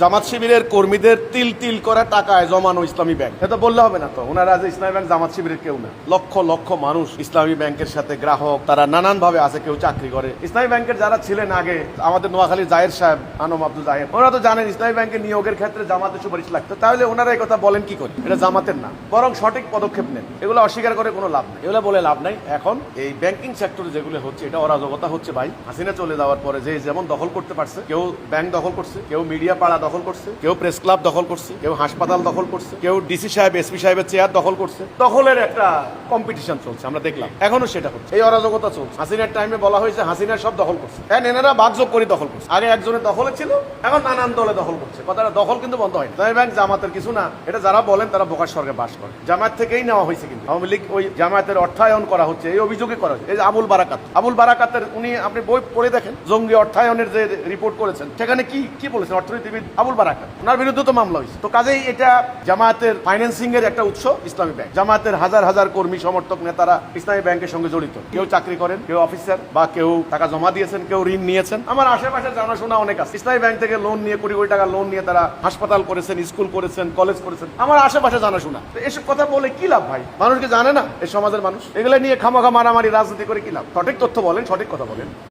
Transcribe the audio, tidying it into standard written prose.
জামাত শিবিরের কর্মীদের তিল তিল করে টাকায় জমানো ইসলামী ব্যাংক, এটা বললে হবে না তো। ওনারা যে ইসলামী ব্যাংক জামাত শিবিরের কেউ না, লক্ষ লক্ষ মানুষ ইসলামী ব্যাংকের সাথে গ্রাহক, তারা নানান ভাবে আছে, কেউ চাকরি করে। ইসলামী ব্যাংকের যারা ছিলেন আগে, আমাদের নোয়াখালীর জাহের সাহেব, আনম আব্দুল জাহের, ওনারা তো জানেন ইসলামী ব্যাংকের নিয়োগের ক্ষেত্রে জামাতের সুপারিশ লাগতো। তাহলে ওনারা এই কথা বলেন কি করে? এটা জামাতের না, বরং সঠিক পদক্ষেপ নেন। এগুলো অস্বীকার করে কোনো লাভ নেই, এগুলো বলে লাভ নাই। এখন এই ব্যাংকিং সেক্টরে যেগুলো হচ্ছে, এটা অরাজকতা হচ্ছে ভাই। হাসিনা চলে যাওয়ার পরে যে যেমন দখল করতে পারছে, কেউ ব্যাংক দখল করছে, কেউ মিডিয়া পাড়া দখল করছে, কেউ প্রেস ক্লাব দখল করছে, কেউ হাসপাতাল দখল করছে, কেউ ডিসি সাহেব এসপি সাহেবের চেয়ার দখল করছে। দখলের একটা কম্পিটিশন চলছে, আমরা দেখলাম। এখনো সেটা হচ্ছে, এই অরাজকতা চলছে। হাসিনার টাইমে বলা হয়েছে হাসিনার সব দখল করছে, হ্যাঁ এনারা বাগযোগ করে দখল করছে। আগে একজনের দখলে ছিল, এখন নানান দলে দখল করছে। কথাটা দখল কিন্তু বন্ধ হয় না। ব্যাংক জামাতের কিছু না, এটা যারা বলেন তারা বোকার স্বর্গে বাস করে। জামাত থেকেই নেওয়া হয়েছে, কিন্তু আওয়ামী লীগ ওই জামাতের অর্থায়ন করা হচ্ছে, এই অভিযোগে করা হচ্ছে। এই যে আবুল বারাকাতের উনি, আপনি বই পড়ে দেখেন, জঙ্গি অর্থায়নের যে রিপোর্ট করেছেন, সেখানে কি বলেছেন অর্থনীতিবিদ আবুল বারাকাত, ওনার বিরুদ্ধে তো মামলা হয়েছে। তো কাজেই এটা জামাতের ফাইন্যান্সিং এর একটা উৎস ইসলামী ব্যাংক। জামাতের হাজার হাজার কর্মী সমর্থক নেতারা ইসলামী ব্যাংকের সঙ্গে জড়িত। কেউ চাকরি করেন, কেউ অফিসার, বা কেউ টাকা জমা দিয়েছেন, কেউ ঋণ নিয়েছেন। আমার আশেপাশে জানাশোনা অনেক আছে, ইসলামী ব্যাংক থেকে লোন নিয়ে, কোটি কোটি টাকা লোন নিয়ে তারা হাসপাতাল করেছেন, স্কুল করেছেন, কলেজ করেছেন। আমার আশেপাশে জানাশোনা। এসব কথা বলে কি লাভ ভাই? মানুষকে জানে না এই সমাজের মানুষ, এগুলো নিয়ে খামাখা মারামারি রাজনীতি করে কি লাভ? সঠিক তথ্য বলেন, সঠিক কথা বলেন।